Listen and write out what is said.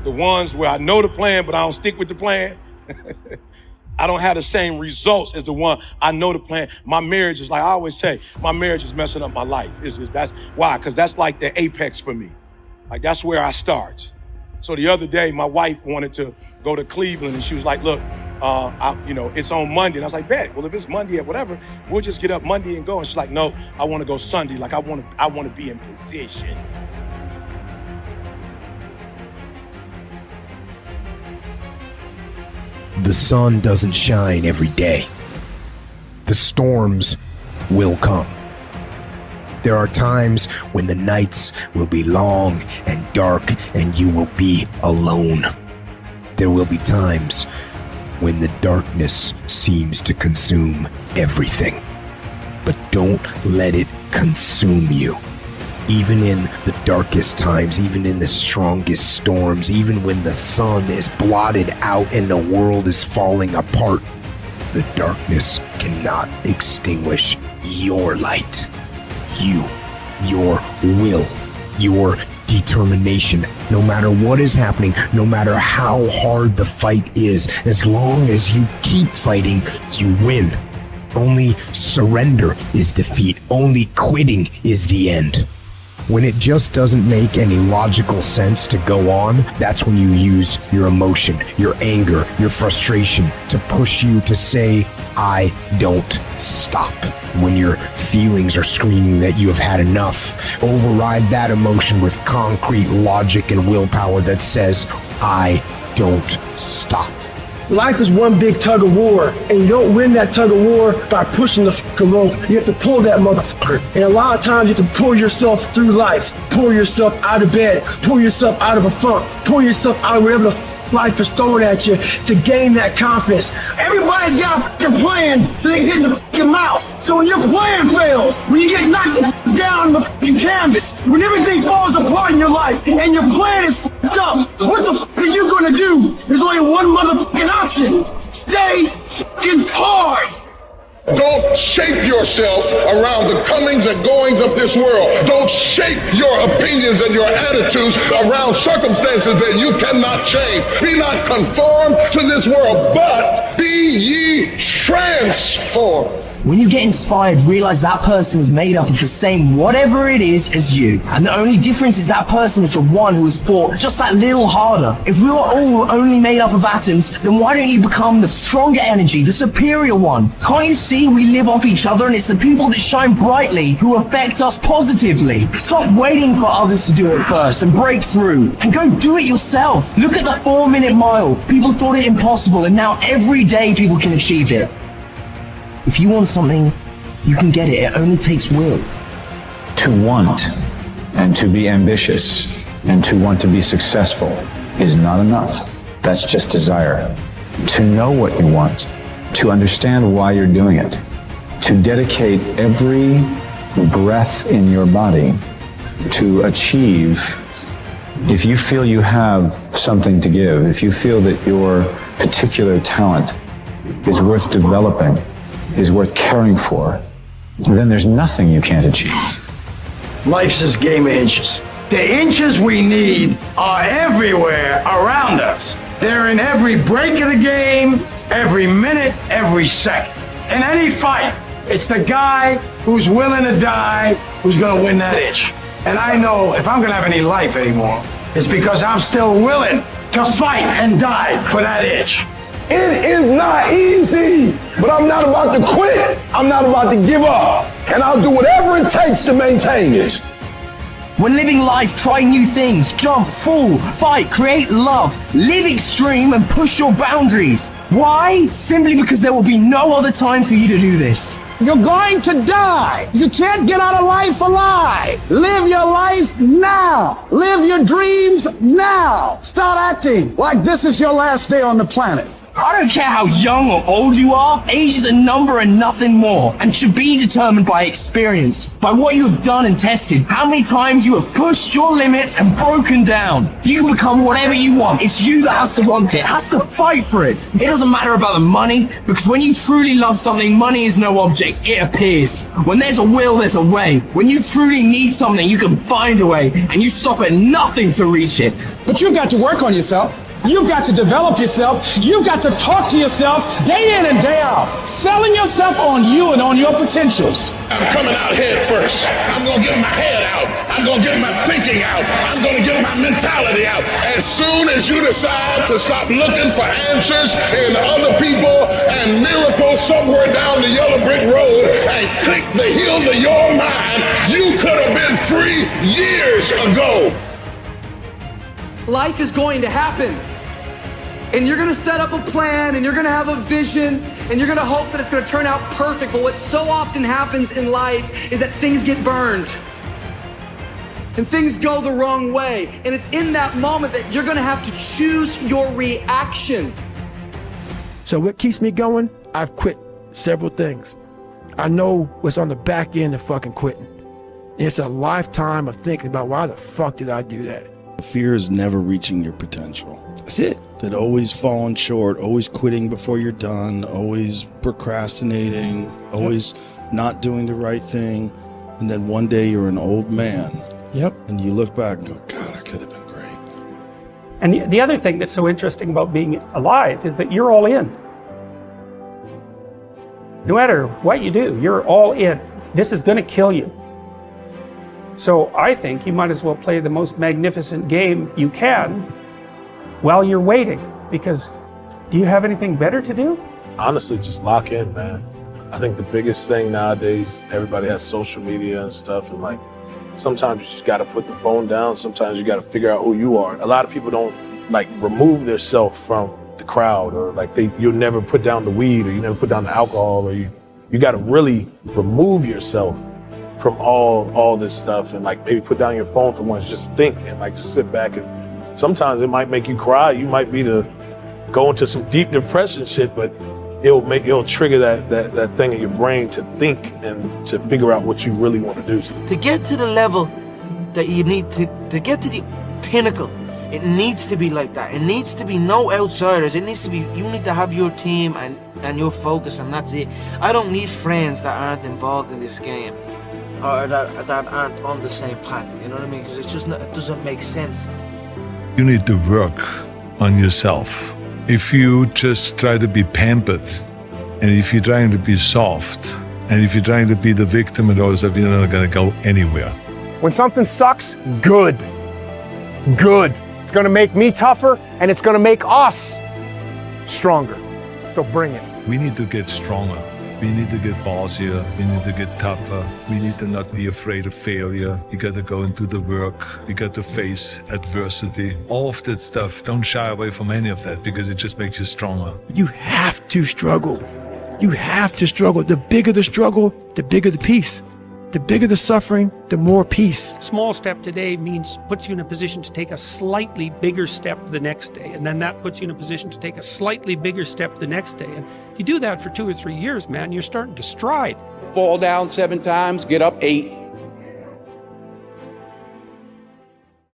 The ones where I know the plan, but I don't stick with the plan. I don't have the same results as the one I know the plan. My marriage is, like I always say, my marriage is messing up my life. That's why, because that's like the apex for me. Like, that's where I start. So the other day, my wife wanted to go to Cleveland, and she was like, look, it's on Monday. And I was like, bet. Well, if it's Monday or whatever, we'll just get up Monday and go. And she's like, no, I want to go Sunday. Like, I want to be in position. The sun doesn't shine every day. The storms will come. There are times when the nights will be long and dark and you will be alone. There will be times when the darkness seems to consume everything. But don't let it consume you. Even in the darkest times, even in the strongest storms, even when the sun is blotted out and the world is falling apart, the darkness cannot extinguish your light. You, your will, your determination. No matter what is happening, no matter how hard the fight is, as long as you keep fighting, you win. Only surrender is defeat. Only quitting is the end. When it just doesn't make any logical sense to go on, that's when you use your emotion, your anger, your frustration to push you to say, I don't stop. When your feelings are screaming that you have had enough, override that emotion with concrete logic and willpower that says, I don't stop. Life is one big tug of war, and you don't win that tug of war by pushing the fucking rope. You have to pull that motherfucker. And a lot of times you have to pull yourself through life, pull yourself out of bed, pull yourself out of a funk, pull yourself out of whatever the life is throwing at you to gain that confidence. Everybody's got a fucking plan so they can hit in the fucking mouth. So when your plan fails, when you get knocked the fuck down on the fucking canvas, when everything falls apart in your life and your plan is fucked up, what the fuck are you gonna do? There's only one motherfucking option. Stay fucking hard. Don't shape yourself around the comings and goings of this world. Don't shape your opinions and your attitudes around circumstances that you cannot change. Be not conformed to this world, but be ye transformed. When you get inspired, realize that person is made up of the same whatever it is as you. And the only difference is that person is the one who has fought just that little harder. If we were all only made up of atoms, then why don't you become the stronger energy, the superior one? Can't you see we live off each other, and it's the people that shine brightly who affect us positively? Stop waiting for others to do it first and break through, and go do it yourself. Look at the 4-minute mile. People thought it impossible, and now every day people can achieve it. If you want something, you can get it. It only takes will. To want and to be ambitious and to want to be successful is not enough. That's just desire. To know what you want, to understand why you're doing it, to dedicate every breath in your body to achieve. If you feel you have something to give, if you feel that your particular talent is worth developing, is worth caring for, then there's nothing you can't achieve. Life's just a game of inches. The inches we need are everywhere around us. They're in every break of the game, every minute, every second. In any fight, it's the guy who's willing to die who's gonna win that inch. And I know if I'm gonna have any life anymore, it's because I'm still willing to fight and die for that inch. It is not easy, but I'm not about to quit. I'm not about to give up. And I'll do whatever it takes to maintain it. When living life, try new things, jump, fall, fight, create love, live extreme and push your boundaries. Why? Simply because there will be no other time for you to do this. You're going to die. You can't get out of life alive. Live your life now. Live your dreams now. Start acting like this is your last day on the planet. I don't care how young or old you are, age is a number and nothing more, and should be determined by experience, by what you have done and tested, how many times you have pushed your limits and broken down. You can become whatever you want. It's you that has to want it, has to fight for it. It doesn't matter about the money, because when you truly love something, money is no object, it appears. When there's a will, there's a way. When you truly need something, you can find a way, and you stop at nothing to reach it. But you've got to work on yourself. You've got to develop yourself. You've got to talk to yourself day in and day out, selling yourself on you and on your potentials. I'm coming out head first. I'm going to get my head out. I'm going to get my thinking out. I'm going to get my mentality out. As soon as you decide to stop looking for answers in other people and miracles somewhere down the yellow brick road and click the heels of your mind, you could have been free years ago. Life is going to happen. And you're gonna set up a plan and you're gonna have a vision and you're gonna hope that it's gonna turn out perfect. But what so often happens in life is that things get burned and things go the wrong way. And it's in that moment that you're gonna have to choose your reaction. So what keeps me going? I've quit several things. I know what's on the back end of fucking quitting. It's a lifetime of thinking about why the fuck did I do that? Fear is never reaching your potential. That's it. That always falling short, always quitting before you're done, always procrastinating, always not doing the right thing. And then one day you're an old man. Yep. And you look back and go, God, I could have been great. And the other thing that's so interesting about being alive is that you're all in. No matter what you do, you're all in. This is going to kill you. So I think you might as well play the most magnificent game you can while you're waiting, because do you have anything better to do? Honestly, just lock in, man. I think the biggest thing nowadays, everybody has social media and stuff, and like sometimes you just got to put the phone down. Sometimes you got to figure out who you are. A lot of people don't like remove themselves from the crowd, or like you'll never put down the weed, or you never put down the alcohol, or you got to really remove yourself from all this stuff, and like maybe put down your phone for once, just think and like just sit back. And sometimes it might make you cry. You might be to go into some deep depression shit, but it'll trigger that thing in your brain to think and to figure out what you really want to do. To get to the level that you need to get to the pinnacle, it needs to be like that. It needs to be no outsiders. It needs to be, you need to have your team and your focus, and that's it. I don't need friends that aren't involved in this game, or that aren't on the same path, you know what I mean? Because it doesn't make sense. You need to work on yourself. If you just try to be pampered, and if you're trying to be soft, and if you're trying to be the victim and all stuff, you're not gonna go anywhere. When something sucks, good. Good. It's gonna make me tougher, and it's gonna make us stronger. So bring it. We need to get stronger. We need to get bossier. We need to get tougher. We need to not be afraid of failure. You got to go into the work. You got to face adversity. All of that stuff. Don't shy away from any of that, because it just makes you stronger. You have to struggle. You have to struggle. The bigger the struggle, the bigger the peace. The bigger the suffering, the more peace. Small step today puts you in a position to take a slightly bigger step the next day, and then that puts you in a position to take a slightly bigger step the next day. And you do that for 2 or 3 years, man, you're starting to stride. Fall down 7 times, get up 8.